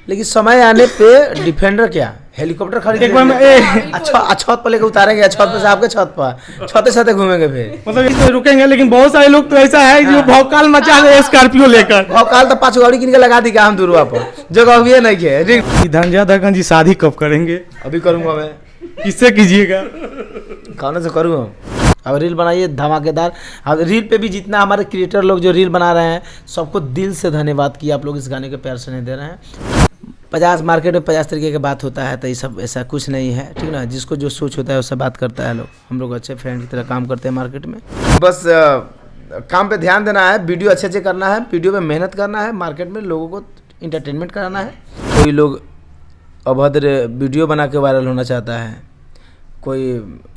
लेकिन समय आने पे डिफेंडर क्या हेलीकॉप्टर खरीद एक बार मैं अच्छा छत पर लेकर उतारेंगे, छत पर से आपके छत पर छते छते घूमेंगे फिर। मतलब इस पे रुकेंगे, लेकिन बहुत सारे लोग तो ऐसा है जो भौकाल मचा रहे स्कॉर्पियो लेकर। भौकाल तो 5 गाड़ी किन के लगा दी क्या हम दुरुआ पर, जगह हुई नहीं के। धनंजय धड़कन जी शादी कब करेंगे? अभी करूंगा मैं। किससे कीजिएगा? खाने से करूँ हम। अब रील बनाइए धमाकेदार। अब रील पे भी जितना हमारे क्रिएटर लोग जो रील बना रहे हैं सबको दिल से धन्यवाद कि आप लोग इस गाने के प्यार से नहीं दे रहे हैं। 50 मार्केट में 50 तरीके की बात होता है, तो ये सब ऐसा कुछ नहीं है, ठीक ना। जिसको जो सोच होता है उससे बात करता है लोग। हम लोग अच्छे फ्रेंड की तरह काम करते हैं मार्केट में। बस काम पे ध्यान देना है, वीडियो अच्छे अच्छे करना है, वीडियो पे मेहनत करना है, मार्केट में लोगों को इंटरटेनमेंट कराना है। कोई लोग अभद्र वीडियो बना के वायरल होना चाहता है, कोई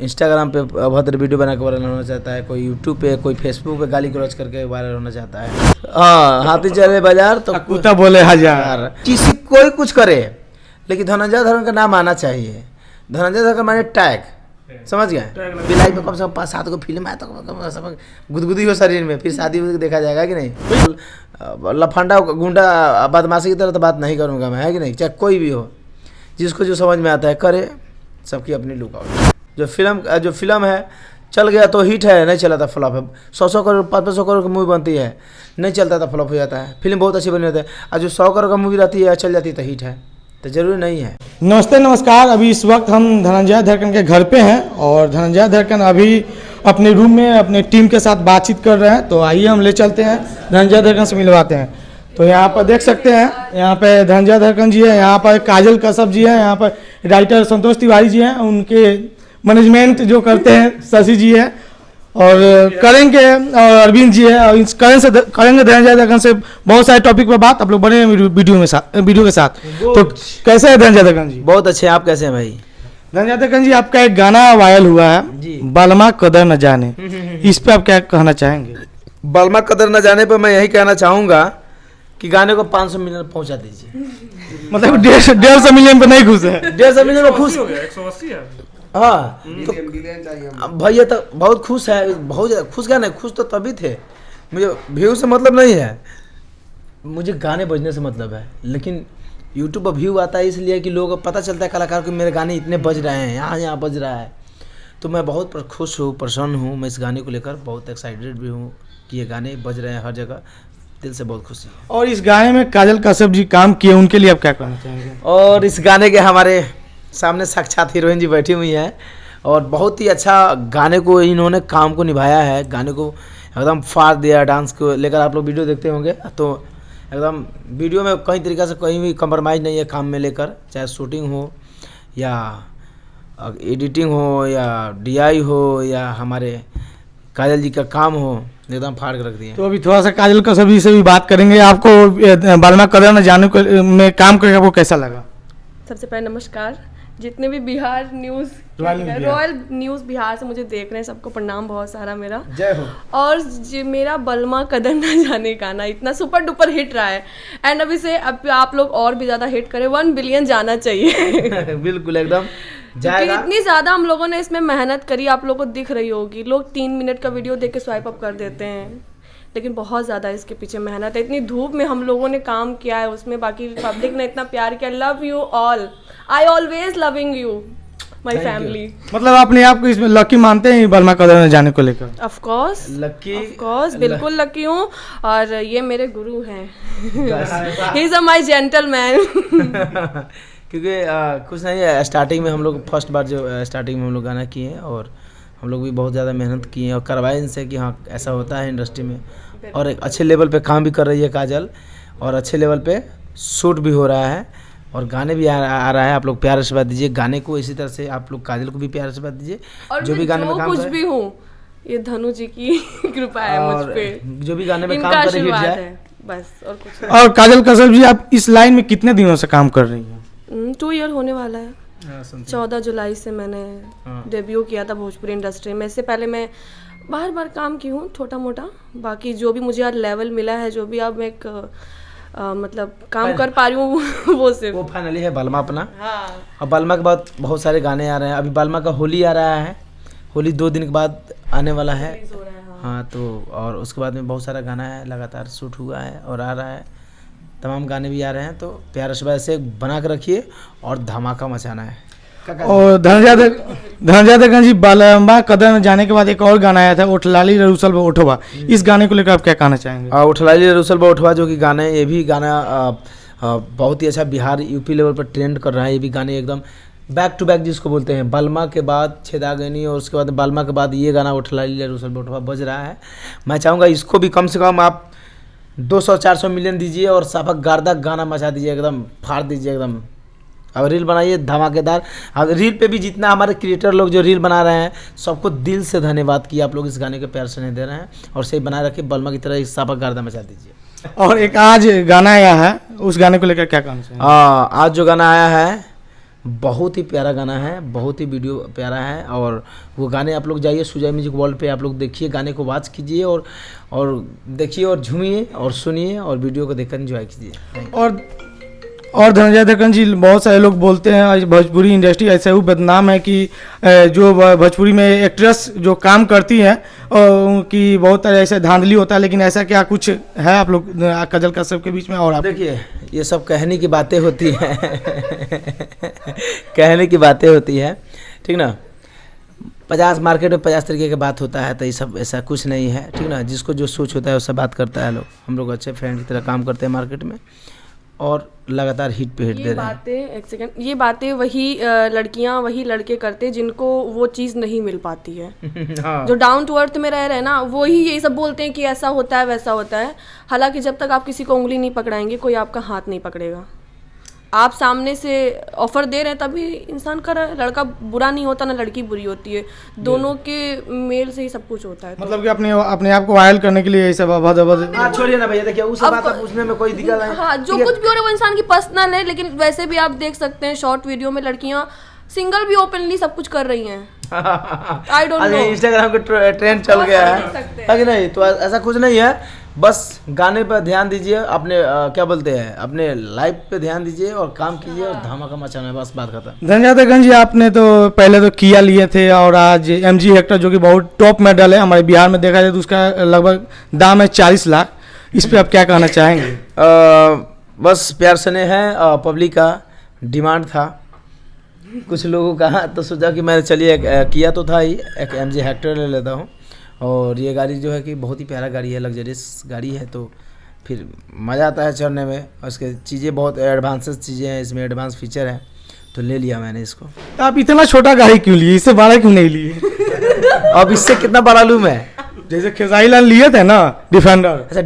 इंस्टाग्राम पे अभद्र वीडियो बना के वायरल होना चाहता है, कोई यूट्यूब पे, कोई फेसबुक पे गाली गलौज करके वायरल होना चाहता है। हाँ, हाथी चले बाजार तो कुत्ता बोले हजार। किसी कोई कुछ करे, लेकिन धनंजय धड़कन का नाम आना चाहिए। धनंजय धड़कन माने टैग, समझ गए। बिलाई में कम से कम 5-7 को फिल्म आया तो गुदगुदी हो शरीर में, फिर शादी देखा जाएगा कि नहीं। लफंडा गुंडा बदमाशी की तरह तो बात नहीं करूँगा मैं, है कि नहीं। चाहे कोई भी हो, जिसको जो समझ में आता है करे, सबकी अपनी लुक आउट। जो फिल्म है चल गया तो हिट है, नहीं चला था फ्लॉप है। 100 करोड़ 500 करोड़ की मूवी बनती है, नहीं चलता था फ्लॉप हो जाता है। फिल्म बहुत अच्छी बनी होती है, और जो 100 करोड़ का मूवी रहती है चल जाती है तो हिट है, तो जरूरी नहीं है। नमस्ते नमस्कार। अभी इस वक्त हम धनंजय धड़कन के घर पे हैं और धनंजय धड़कन अभी अपने रूम में अपने टीम के साथ बातचीत कर रहे हैं। तो आइए हम ले चलते हैं, धनंजय धड़कन से मिलवाते हैं। तो यहाँ पर देख सकते हैं, यहाँ पे धनंजय धड़कन जी है, यहाँ पर काजल कश्यप जी है, यहाँ पर राइटर संतोष तिवारी जी हैं, उनके मैनेजमेंट जो करते हैं शशि जी है, और करेंगे और अरविंद जी है। और करेंगे धनंजय धड़कन से बहुत सारे टॉपिक पर बात। आप लोग बने वीडियो के साथ। तो कैसे है धनंजय धड़कन जी? बहुत अच्छे। आप कैसे हैं भाई? धनंजय धड़कन जी, आपका एक गाना वायरल हुआ है जी, बालमा कदर न जाने, इस पे आप क्या कहना चाहेंगे? बालमा कदर न जाने पर मैं यही कहना चाहूँगा कि गाने को 500 मिलियन पहुँचा दीजिए। मतलब 150 मिलियन पे नहीं खुश है? 150 मिलियन में खुश हो गया। 180 है। हाँ, तो भैया तो बहुत खुश है, बहुत ज़्यादा खुश। गाने खुश तो तभी थे। मुझे व्यू से मतलब नहीं है, मुझे गाने बजने से मतलब है। लेकिन यूट्यूब पर व्यू आता है इसलिए कि लोगों को पता चलता है कलाकार को मेरे गाने इतने बज रहे हैं, यहाँ बज रहा है। तो मैं बहुत खुश हूँ, प्रसन्न हूँ। मैं इस गाने को लेकर बहुत एक्साइटेड भी हूँ कि ये गाने बज रहे हैं हर जगह। दिल से बहुत खुशी है। और इस गाने में काजल कश्यप जी काम किए, उनके लिए आप क्या कहना चाहेंगे? और इस गाने के हमारे सामने साक्षात हीरोइन जी बैठी हुई हैं, और बहुत ही अच्छा गाने को इन्होंने काम को निभाया है। गाने को एकदम फाड़ दिया। डांस को लेकर आप लोग वीडियो देखते होंगे तो एकदम वीडियो में कई तरीक़े से कहीं भी कंप्रोमाइज़ नहीं है काम में लेकर, चाहे शूटिंग हो या एडिटिंग हो या DI हो या हमारे काजल जी का काम हो, एकदम फाड़ के रख दिए। तो अभी थोड़ा सा काजल कश्यप जी से भी बात करेंगे। आपको बालमा कदर न जाने में काम करके आपको कैसा लगा? सबसे पहले नमस्कार। जितने भी Bihar news, royal news Bihar से मुझे देख रहे हैं, सबको प्रणाम बहुत सारा मेरा। जय हो। और मेरा बलमा कदर न जाने गाना इतना सुपर डुपर हिट रहा है, एंड अभी से अब आप लोग और भी ज़्यादा हिट करें। 1 बिलियन जाना चाहिए। बिल्कुल एकदम जाएगा। इतनी ज़्यादा हम लोगों ने इसमें मेहनत करी, आप लोगों को दिख रही होगी। लोग 3 मिनट का वीडियो देख के स्वाइप अप कर देते हैं, लेकिन बहुत ज़्यादा इसके पीछे मेहनत है। इतनी धूप में हम लोगों ने काम किया है उसमें, बाकी पब्लिक ने इतना प्यार किया। Love you all, I always loving you my family. मतलब अपने आप को इसमें लकी मानते हैं बालमा कदर न जाने को लेकर? Of course lucky, of course, बिल्कुल लकी हूँ। और ये मेरे गुरु हैं। He is a my gentleman. क्योंकि कुछ नहीं है, स्टार्टिंग में हम लोग फर्स्ट बार जो स्टार्टिंग में हम लोग गाना किए हैं, और हम लोग भी बहुत ज़्यादा मेहनत किए हैं और करवाए इनसे कि हाँ ऐसा होता है इंडस्ट्री में। और एक अच्छे लेवल पे काम भी कर रही है काजल, और अच्छे लेवल पे शूट भी हो रहा है, और गाने भी आ रहा है। आप लोग प्यार आशीर्वाद दीजिए गाने को, इसी तरह से आप लोग काजल को भी प्यार आशीर्वाद दीजिए। और जो भी गाने में काम कुछ भी हूँ, ये धनु जी की कृपा है मुझ पे। जो भी गाने में इनका काम करे हिट आशीर्वाद जाए है बस, और कुछ नहीं। और काजल कश्यप जी, आप इस लाइन में कितने दिनों से काम कर रही हैं? 2 ईयर होने वाला है। 14 जुलाई से मैंने डेब्यू किया था भोजपुरी इंडस्ट्री में। इससे पहले मैं बार काम की हूँ छोटा मोटा। बाकी जो भी मुझे आज लेवल मिला है, जो भी अब एक मतलब काम कर पा रही हूँ वो फाइनली है बालमा अपना। हाँ। अब बालमा के बाद बहुत सारे गाने आ रहे हैं। अभी बालमा का होली आ रहा है, होली 2 दिन के बाद आने वाला है। हाँ, तो और उसके बाद में बहुत सारा गाना है, लगातार शूट हुआ है और आ रहा है। तमाम गाने भी आ रहे हैं, तो प्यार से वैसे बना के रखिए और धमाका मचाना है। और धनंजय दत्त जी बालंबा कदम में जाने के बाद एक और गाना आया था उठलाली रउसल बा उठवा, इस गाने को लेकर आप क्या कहना चाहेंगे? उठलाली रउसल बा उठवा जो कि गाना है, ये भी गाना बहुत ही अच्छा बिहार यूपी लेवल पर ट्रेंड कर रहा है। ये भी गाने एकदम बैक टू बैक जिसको बोलते हैं, बलमा के बाद छेदागनी और उसके बाद बलमा के बाद ये गाना उठलाली रउसल बा उठवा बज रहा है। मैं चाहूँगा इसको भी कम से कम आप 200-400 मिलियन दीजिए और साफा गार्दा गाना मचा दीजिए, एकदम फाड़ दीजिए एकदम। अब रील बनाइए धमाकेदार। अब रील पे भी जितना हमारे क्रिएटर लोग जो रील बना रहे हैं सबको दिल से धन्यवाद कि आप लोग इस गाने के प्यार से नहीं दे रहे हैं, और सही बनाए रखिए, बलमा की तरह इस साफा गार्दा मचा दीजिए। और एक आज गाना आया है, उस गाने को लेकर क्या कहना चाहेंगे? आज जो गाना आया है बहुत ही प्यारा गाना है, बहुत ही वीडियो प्यारा है, और वो गाने आप लोग जाइए सुजय म्यूजिक वर्ल्ड पे आप लोग देखिए, गाने को वॉच कीजिए और देखिए और झूमिए और सुनिए और वीडियो को देखकर एंजॉय कीजिए। और धनंजय दत्त जी बहुत सारे लोग बोलते हैं आज भोजपुरी इंडस्ट्री ऐसे ही बदनाम है कि जो भोजपुरी में एक्ट्रेस जो काम करती हैं कि बहुत तरह ऐसे धांधली होता है, लेकिन ऐसा क्या कुछ है आप लोग काजल कश्यप के बीच में? और आप देखिए ये सब कहने की बातें होती हैं कहने की बातें होती है, ठीक ना। 50 मार्केट में 50 तरीके की बात होता है, तो ये सब ऐसा कुछ नहीं है, ठीक ना। जिसको जो सोच होता है उससे बात करता है लोग। हम लोग अच्छे फ्रेंड की तरह काम करते हैं मार्केट में और लगातार हिट पे हिट दे रहे हैं। एक सेकंड, ये बातें वही लड़कियां वही लड़के करते जिनको वो चीज़ नहीं मिल पाती है। हाँ। जो डाउन टू अर्थ में रह रहे हैं ना, वो ही ये सब बोलते हैं कि ऐसा होता है वैसा होता है। हालांकि जब तक आप किसी को उंगली नहीं पकड़ाएंगे कोई आपका हाथ नहीं पकड़ेगा। आप सामने से ऑफर दे रहे हैं तभी इंसान कर रहा है। लड़का बुरा नहीं होता ना लड़की बुरी होती है, दोनों के मेल से ही सब कुछ होता है। मतलब कि अपने आप को वायरल करने के लिए ये सब छोड़िए ना भैया, देखिए उस बात आप पूछने में कोई दिक्कत नहीं। हाँ, जो कुछ भी हो रहा है वो इंसान की पर्सनल है, लेकिन वैसे भी आप देख सकते हैं शॉर्ट वीडियो में लड़कियां सिंगल भी ओपनली सब कुछ कर रही हैं। आई डोंट नो, इंस्टाग्राम का ट्रेंड चल गया है कि नहीं, तो ऐसा कुछ नहीं है। बस गाने पर ध्यान दीजिए, अपने क्या बोलते हैं, अपने लाइफ पे ध्यान दीजिए और काम कीजिए और धमाका मचाना है, बस बात खत्म। धनंजय दत्त जी आपने तो पहले तो किया लिए थे और आज MG हेक्टर जो कि बहुत टॉप मॉडल है हमारे बिहार में, देखा जाए तो उसका लगभग दाम है 40 लाख। इस पे आप क्या कहना चाहेंगे? बस प्यार स्नेह है, पब्लिक का डिमांड था कुछ लोगों का, तो सोचा कि मैं चलिए किया तो था ही, एक MG हेक्टर ले लेता हूँ। और ये गाड़ी जो है कि बहुत ही प्यारा गाड़ी है, लग्जरियस गाड़ी है, तो फिर मज़ा आता है चढ़ने में। और इसके चीज़ें बहुत एडवांस चीज़ें हैं, इसमें एडवांस फीचर है, तो ले लिया मैंने इसको। तो आप इतना छोटा गाड़ी क्यों लिए, इससे बड़ा क्यों नहीं लिए? अब इससे कितना बड़ा लूँ मैं? जैसे खेसारी लाल लिए थे ना डिफेंडर। अच्छा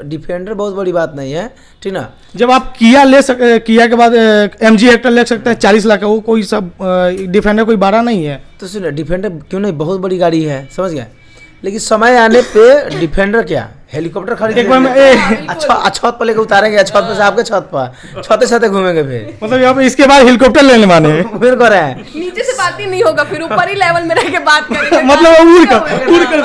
डिफेंडर बहुत बड़ी बात नहीं है, ठीक ना। जब आप किया के बाद MG हेक्टर ले सकते हैं 40 लाख का, वो कोई सब डिफेंडर कोई बड़ा नहीं है। तो सुनिए डिफेंडर क्यों नहीं, बहुत बड़ी गाड़ी है, समझ गए। लेकिन समय आने पे डिफेंडर क्या हेलीकॉप्टर खरीद एक बार में छत पर लेके उतारेंगे, छत पर से आपके छत पर छते घूमेंगे फिर। मतलब यहाँ पे इसके बाद हेलीकॉप्टर लेने वाले फिर कर रहे हैं, नीचे से बात ही नहीं होगा, फिर ऊपर ही लेवल में रह के बात करेंगे। मतलब उड़ कर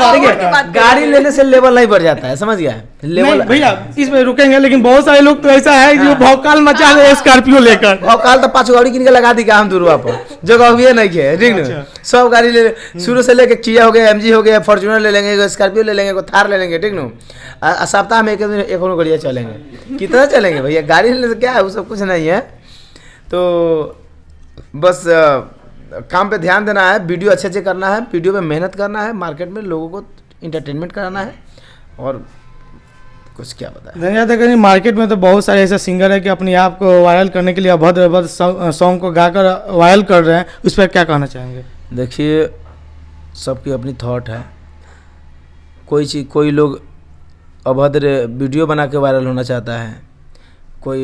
बात। गाड़ी लेने से लेवल नहीं बढ़ जाता है, समझ गया। लेवल भैया इसमें रुकेंगे, लेकिन बहुत सारे लोग तो ऐसा है जो भौकाल मचा रहे स्कॉर्पियो लेकर। भौकाल तो 5 गाड़ी किन के लगा दी का हम दूरवा पर, जगह हुई नहीं है, ठीक ना। सब गाड़ी ले शुरू से लेके किया हो गया, MG हो गया, फॉर्च्यूनर ले लेंगे, स्कॉर्पियो ले लेंगे, थार ले लेंगे, ठीक ना। सप्ताह में एक गाड़ियाँ चलेंगे, कितना चलेंगे भैया, गाड़ी लेने से क्या है, वो सब कुछ नहीं है। तो बस काम पे ध्यान देना है, वीडियो अच्छे करना है, वीडियो पे मेहनत करना है, मार्केट में लोगों को इंटरटेनमेंट कराना है, और कुछ क्या बताएं। धन्यवाद। अगर मार्केट में तो बहुत सारे ऐसे सिंगर है कि अपने आप को वायरल करने के लिए अभद्र सॉन्ग को गाकर वायरल कर रहे हैं, उस पर क्या कहना चाहेंगे? देखिए सबकी अपनी थॉट है, कोई लोग अभद्र वीडियो बना के वायरल होना चाहता है, कोई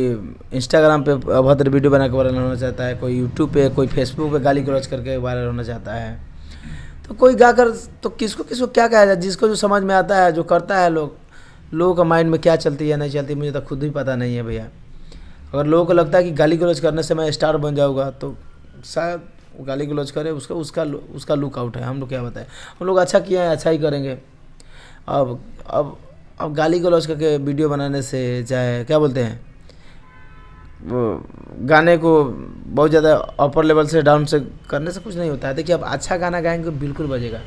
इंस्टाग्राम पे अभद्र वीडियो बना के वायरल होना चाहता है, कोई यूट्यूब पे, कोई फेसबुक पे गाली गलौज करके वायरल होना चाहता है। तो कोई गाकर तो किसको क्या कहा जाए, जिसको जो समझ में आता है, जो करता है। लोगों का माइंड में क्या चलती है नहीं चलती मुझे तो खुद ही पता नहीं है भैया। अगर लोगों को लगता है कि गाली गलौज करने से मैं स्टार बन जाऊँगा, तो शायद वो गाली गलौज करे, उसका लुक आउट है। हम लोग क्या बताएं, हम लोग अच्छा किया है, अच्छा ही करेंगे। अब गाली गलौज करके वीडियो बनाने से, चाहे क्या बोलते हैं, वो गाने को बहुत ज़्यादा अपर लेवल से डाउन से करने से कुछ नहीं होता है। देखिए अब अच्छा गाना गाएंगे बिल्कुल बजेगा।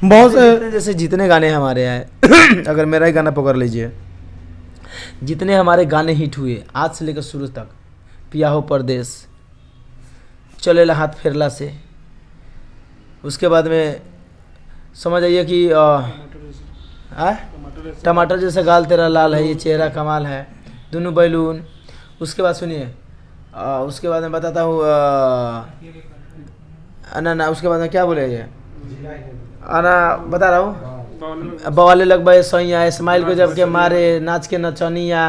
बहुत जैसे जितने गाने हमारे हैं अगर मेरा ही गाना पकड़ लीजिए, जितने हमारे गाने हिट हुए आज से लेकर शुरू तक, पिया हो परदेस, चलेला हाथ फेरला से, उसके बाद में समझ आइए कि टमाटर जैसा गाल तेरा लाल है, ये चेहरा कमाल है, दोनों बैलून। उसके बाद सुनिए, उसके बाद मैं बताता हूँ, ना उसके बाद में क्या बोले ये, आना बता रहा हूँ, बवाले लगभग सैया, इस्माइल को जब के मारे, नाच के नचनिया,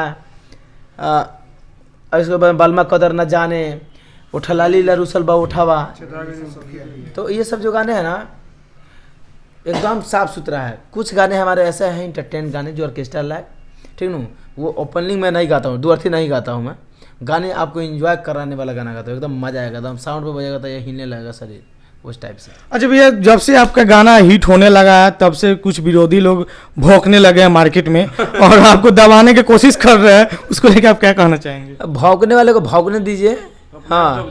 इसके बाद बालमा कदर न जाने, उठलाली लरूसल बा उठावा। तो ये सब जो गाने हैं ना एकदम साफ सुथरा है। कुछ गाने हमारे ऐसे हैं इंटरटेन गाने जो ऑर्केस्ट्रा लायक, ठीक न, वो ओपनिंग में नहीं गाता हूँ, दुअर्थी नहीं गाता हूँ मैं, गाने आपको एंजॉय कराने वाला गाना गाता हूँ, एकदम मजा आएगा, एकदम साउंड पे बजेगा तो ये हिलने लगेगा शरीर, उस टाइप से। अच्छा भैया, जब से आपका गाना हिट होने लगा है तब से कुछ विरोधी लोग भौंकने लगे हैं मार्केट में और आपको दबाने की कोशिश कर रहे हैं, उसको लेकर आप क्या कहना चाहेंगे? भौंकने वाले को भौंकने दीजिए। हाँ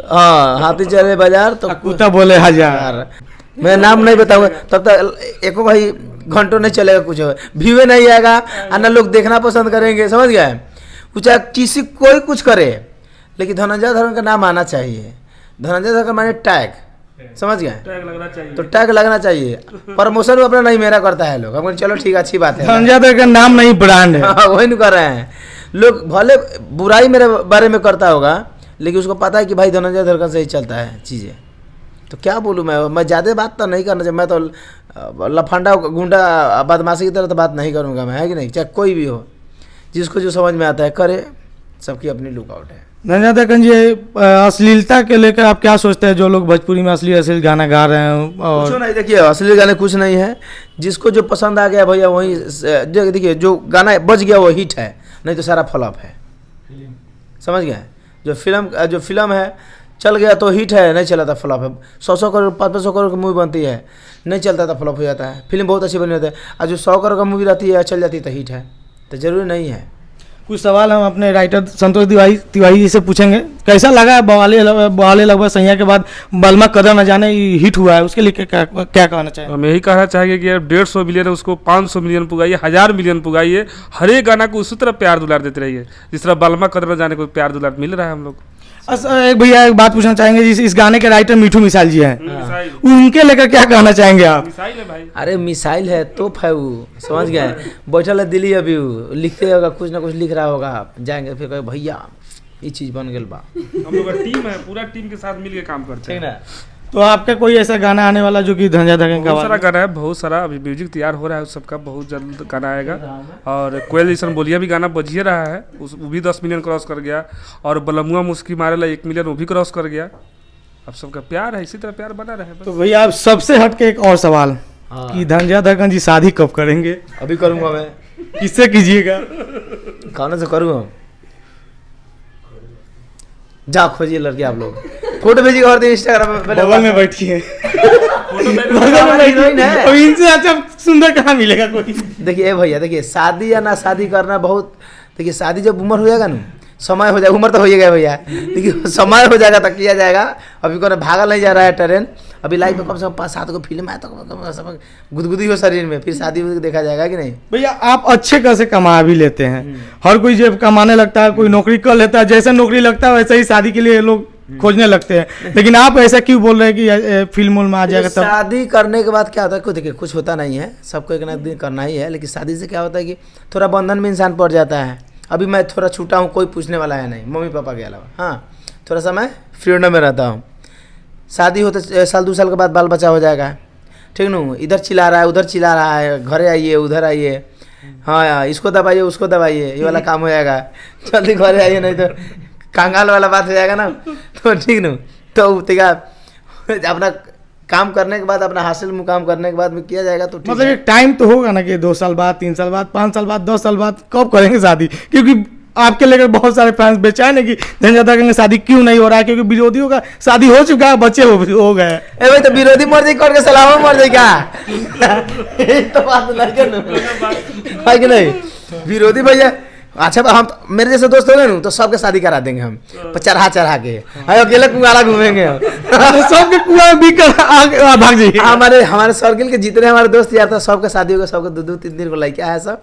हाँ, हाथी चले बाजार तो कुत्ता बोले हजार। मैं नाम नहीं बताऊंगा तब तक एको भाई घंटों नहीं चलेगा, कुछ व्यूवे नहीं आएगा, अन्य लोग देखना पसंद करेंगे, समझ गए। चाहे किसी कोई कुछ करे, लेकिन धनंजय धर्म का नाम आना चाहिए। धनंजय धर्म का माने टैग, समझ गए, टैग लगना चाहिए, तो टैग लगना चाहिए। प्रमोशन अपना नहीं मेरा करता है लोग, हम चलो ठीक अच्छी बात है, धनंजय धर्म का नाम नहीं ब्रांड है। वही नहीं कर रहे हैं लोग, भले बुराई मेरे बारे में करता होगा लेकिन उसको पता है कि भाई धनंजय धर्म से ही चलता है चीज़ें। तो क्या बोलूँ मैं ज़्यादा बात तो नहीं करना चाहिए, मैं तो लफंडा गुंडा बदमाशी की तरह तो बात नहीं करूँगा मैं, है कि नहीं। चाहे कोई भी हो, जिसको जो समझ में आता है करे, सबकी अपनी लुकआउट है। धनंजय धर्म जी, अश्लीलता के लेकर आप क्या सोचते हैं? जो लोग भोजपुरी में अश्लील गाना गा रहे हैं और कुछ नहीं, देखिए अश्लील गाने कुछ नहीं है, जिसको जो पसंद आ गया भैया वही, देखिए जो गाना बज गया वो हिट है, नहीं तो सारा फ्लॉप है, समझ गए। जो फिल्म है चल गया तो हिट है, नहीं चला था फ्लॉप है। 100 करोड़ 500 करोड़ की मूवी बनती है, नहीं चलता था फ्लॉप हो जाता है। फिल्म बहुत अच्छी बनी होती है, और जो 100 करोड़ का मूवी रहती है चल जाती है तो हिट है, तो जरूरी नहीं है। कुछ सवाल हम अपने राइटर संतोष तिवारी जी से पूछेंगे। कैसा लगा है बवाले लगभग सैया के बाद बलमा कदर न जाने हिट हुआ है, उसके लिए क्या कहना चाहिए? हम यही कहना चाहेंगे कि 150 मिलियन है, उसको 500 मिलियन पुगाइए, 1000 मिलियन पुगाइए, हर एक गाना को उसी तरह प्यार दुलार देते रहिए जिस तरह बलमा कदर न जाने को प्यार दुलार मिल रहा है हम लोग। एक भैया एक बात पूछना चाहेंगे, इस गाने के राइटर मिठू मिसाइल जी हैं, उनके लेकर क्या कहना चाहेंगे आप? मिसाइल है भाई, अरे मिसाइल है, तोप है वो, समझ गए। बैठल है दिल्ली, अभी वो लिखते होगा, कुछ ना कुछ लिख रहा होगा, जाएंगे फिर कहे भैया ये चीज़ बन गई बा। हम लोग का टीम है, पूरा टीम के साथ मिलके काम करते हैं। तो आपका कोई ऐसा गाना आने वाला जो कि धनंजय धर्म का? बहुत सारा गाना है, बहुत सारा अभी म्यूजिक तैयार हो रहा है, उस सबका बहुत जल्द गाना आएगा। और कोयल जैसन बोलिया भी गाना बजिए रहा है, वो भी 10 मिलियन क्रॉस कर गया। और बलमुआ मुस्की मारेला 1 मिलियन, वो भी क्रॉस कर गया। अब सबका प्यार है, इसी तरह प्यार बना रहे। तो भैया आप सबसे हटके एक और सवाल कि धनंजय धर्म जी शादी कब करेंगे? अभी करूँगा मैं। किससे कीजिएगा? खाने से करूँगा, जा खोजिए लड़के आप लोग, फोटो भेजिए और दिन इंस्टाग्राम में। बगल में बैठिए, है इनसे अच्छा सुंदर कहाँ मिलेगा कोई? देखिए भैया, देखिए शादी या ना शादी करना बहुत, देखिए शादी जब उम्र हो जाएगा ना, समय हो जाएगा, उम्र तो हो ही गया भैया, लेकिन समय हो जाएगा तो किया जाएगा। अभी कोई भागा नहीं जा रहा है ट्रेन, अभी लाइफ में कम से कम 5-7 को फिल्म आया तो गुदगुदी हो शरीर में, फिर शादी देखा जाएगा कि नहीं। भैया आप अच्छे कैसे कमा भी लेते हैं, हर कोई जब कमाने लगता है, कोई नौकरी कर लेता है, जैसे नौकरी लगता है वैसे ही शादी के लिए लोग खोजने लगते हैं, लेकिन आप ऐसा क्यों बोल रहे हैं कि फिल्म में आ जाएगा तब? शादी करने के बाद क्या होता है, कुछ देखिए कुछ होता नहीं है, सबको एक ना दिन करना ही है, लेकिन शादी से क्या होता है कि थोड़ा बंधन में इंसान पड़ जाता है। अभी मैं थोड़ा छूटा हूँ, कोई पूछने वाला है नहीं, मम्मी पापा के अलावा। हाँ, थोड़ा सा मैं फ्रीडम में रहता हूँ। शादी होते 1-2 साल के बाद बाल बच्चा हो जाएगा, ठीक न, इधर चिल्ला रहा है, उधर चिल्ला रहा है, घरे आइए उधर आइए, हाँ इसको दबाइए उसको दबाइए, ये वाला काम हो जाएगा। जल्दी घरे आइए, नहीं तो कंगाल वाला बात हो जाएगा ना, तो ठीक न। तो अपना काम करने के बाद, अपना हासिल मुकाम करने के बाद में किया जाएगा तो ठीक। मतलब एक टाइम तो होगा ना कि 2 साल बाद, 3 साल बाद, 5 साल बाद, 10 साल बाद कब करेंगे शादी? क्योंकि आपके लेकर बहुत सारे फैंस बेचैन है कि धनंजय धर्म की शादी क्यों नहीं हो रहा है, क्योंकि विरोधियों का शादी हो चुका है, बच्चे हो गए। ए भाई, तो विरोधी मर्जी करके सलाम मर जाएगा, तो बात नहीं है कि नहीं? विरोधी भैया अच्छा हम मेरे जैसे दोस्त हो गए ना तो सबके शादी करा देंगे हम चढ़ा के हम अकेले कुंवारा घूमेंगे हम। सबके कुआं में बीक कर भाग जाइए। हमारे सर्किल के जितने हमारे दोस्त यार था सबके शादी हो गए, सबके 2-3 दिन को लड़का है सब,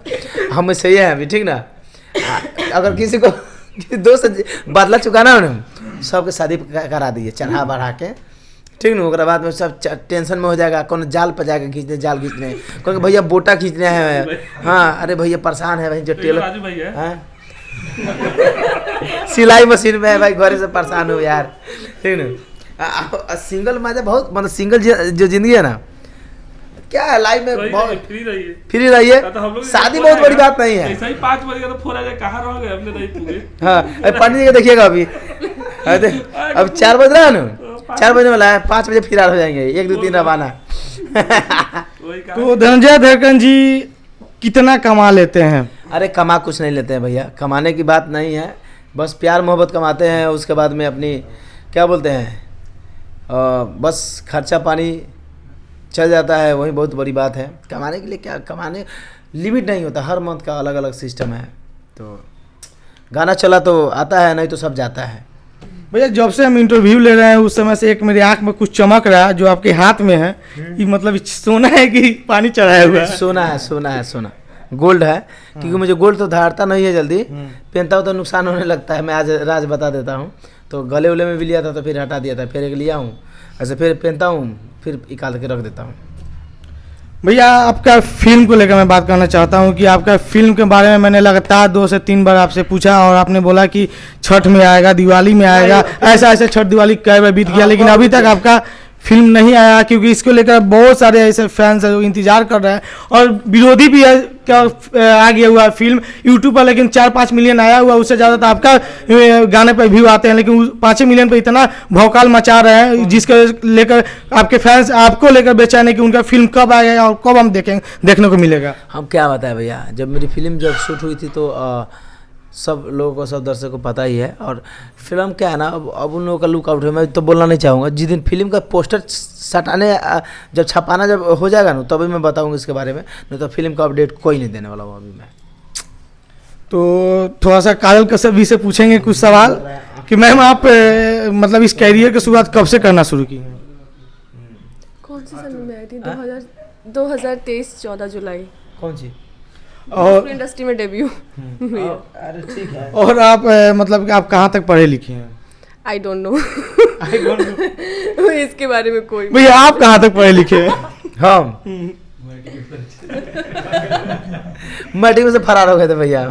हम सही है अभी ठीक ना। अगर किसी को किसी दोस्त बदला चुकाना हो ना सबके शादी करा दिए चढ़ा बढ़ा के ठीक ना। उसके बाद में सब टेंशन में हो जाएगा, कौन जाल पर जाएगा खींचने, जाल खींचने क्योंकि भैया बोटा खींचने है। हाँ अरे भैया परेशान है भाई जो टेलर सिलाई मशीन में है भाई, घरे से परेशान हो यार ठीक ना। सिंगल मजा बहुत मतलब सिंगल जो जिंदगी है ना क्या है लाइफ में बहुत फ्री रहिए। शादी बहुत बड़ी बात नहीं है। 5 बजे तो फोन आ जाए कहाँ रह गए हमने नहीं पूरे। हाँ पंडित जी देखिएगा अभी अब 4 बज रहा है ना, 4 बजने वाला है, 5 बजे फिर हो जाएंगे 1 2 3 रवाना। तो धनंजय धड़कन जी कितना कमा लेते हैं? अरे कमा कुछ नहीं लेते हैं भैया, कमाने की बात नहीं है, बस प्यार मोहब्बत कमाते हैं। उसके बाद में अपनी क्या बोलते हैं बस खर्चा पानी चल जाता है, वही बहुत बड़ी बात है। कमाने के लिए क्या कमाने लिमिट नहीं होता, हर मंथ का अलग अलग सिस्टम है। तो गाना चला तो आता है, नहीं तो सब जाता है। भैया जब से हम इंटरव्यू ले रहे हैं उस समय से एक मेरी आंख में कुछ चमक रहा है जो आपके हाथ में है, ये मतलब सोना है कि पानी चढ़ाया हुआ है? सोना गोल्ड है, क्योंकि मुझे गोल्ड तो धारता नहीं है, जल्दी पहनता हूँ तो नुकसान होने लगता है। मैं आज राज बता देता हूँ, तो गले उले में भी लिया था तो फिर हटा दिया था, फिर एक लिया हूँ ऐसे फिर पहनता हूँ फिर निकाल के रख देता हूँ। भैया आपका फिल्म को लेकर मैं बात करना चाहता हूँ कि आपका फिल्म के बारे में मैंने लगातार 2 से 3 बार आपसे पूछा और आपने बोला कि छठ में आएगा, दिवाली में आएगा, ऐसा छठ दिवाली कई बार बीत गया लेकिन अभी तक आपका फिल्म नहीं आया, क्योंकि इसको लेकर बहुत सारे ऐसे फैंस हैं जो इंतजार कर रहे हैं और विरोधी भी है क्या आ गया हुआ फिल्म यूट्यूब पर, लेकिन 4-5 मिलियन आया हुआ, उससे ज़्यादा तो आपका गाने पर व्यू आते हैं, लेकिन 5 मिलियन पर इतना भौकाल मचा रहे हैं जिसके लेकर आपके फैंस आपको लेकर बेचैन है कि उनका फिल्म कब आएगा और कब हम देखने को मिलेगा। हम क्या बताएं भैया, जब मेरी फिल्म जब शूट हुई थी तो सब लोगों को सब दर्शकों को पता ही है। और फिल्म क्या है ना अब उन लोगों का लुकआउट है, मैं तो बोलना नहीं चाहूँगा। जिस दिन फिल्म का पोस्टर सटाने जब छपाना जब हो जाएगा ना तभी मैं बताऊँगा इसके बारे में, नहीं तो फिल्म का अपडेट कोई नहीं देने वाला हूँ अभी मैं। तो थोड़ा सा काजल कश्यप भी से पूछेंगे कुछ सवाल कि मैम आप मतलब इस कैरियर की शुरुआत कब से करना शुरू की? कौन सी सन में आई थी? 2023 14 जुलाई। कौन सी? और इंडस्ट्री में डेब्यू। अरे ठीक है। और आप मतलब कि आप कहाँ तक पढ़े लिखे हैं? आई डोंट नो इसके बारे में कोई। भैया आप कहाँ तक पढ़े लिखे हैं? हम मैट्रिक में से फरार हो गए थे भैया।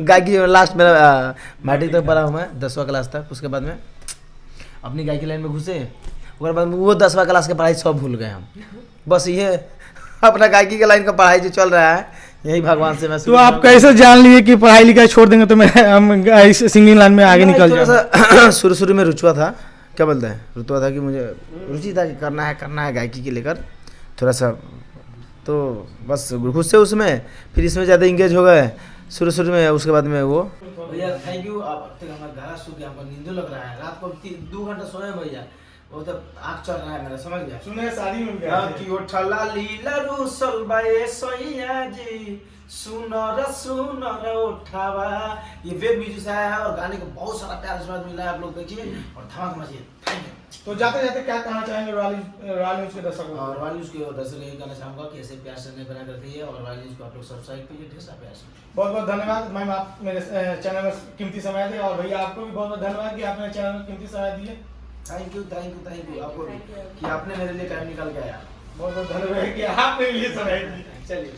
गायकी लास्ट मेरा मैट्रिक तक पढ़ा हूँ मैं 10वां क्लास तक। उसके बाद में अपनी गायकी लाइन में घुसे, उसके बाद वो 10वां क्लास की पढ़ाई सब भूल गए हम। बस ये अपना गायकी के लाइन का पढ़ाई जो चल रहा है यही भगवान से मैं। तो आप कैसे जान लिए कि पढ़ाई लिखाई छोड़ देंगे तो मैं इस सिंगिंग लाइन में आगे निकल जाऊंगा? शुरू में रुचवा था, क्या बोलते हैं, रुतवा था कि मुझे रुचि था कि करना है गायकी के लेकर थोड़ा सा, तो बस घुस से उसमें फिर इसमें ज़्यादा इंगेज हो गए शुरू में। उसके बाद में वो भैया थैंक यू, आप तक हमारा घर सो गया, हमको नींद लग रहा है, रात को 2 घंटा सोए भैया, वो तो आँख चल रहा है मेरा, समझ गया। सुने शादी में गया कि उठला लीला रुसल बाए सैया जी सुनर उठावा। ये वेब म्यूजिक से आया है और गाने को बहुत सारा प्यार आशीर्वाद मिला है, आप लोग देखिए और धमाक मचिए। Thank you. तो जाते जाते क्या कहना चाहेंगे रॉयल न्यूज़ के दर्शकों को? और रॉयल न्यूज़ के दर्शकों यही कहना चाहूँगा कि ऐसे प्यार से नहीं बना करती है और रॉयल न्यूज़ को आप लोग सब्सक्राइब कीजिए, ढेर सारा प्यार से। बहुत बहुत धन्यवाद मैम, आप मेरे चैनल में कीमती समय दिए, और भैया आपको भी बहुत बहुत धन्यवाद कि आपने चैनल में कीमती समय दिए। थैंक यू आपको कि आपने मेरे लिए टाइम निकाल के आया। बहुत बहुत धन्यवाद कि आपने लिए समय दिए। चलिए।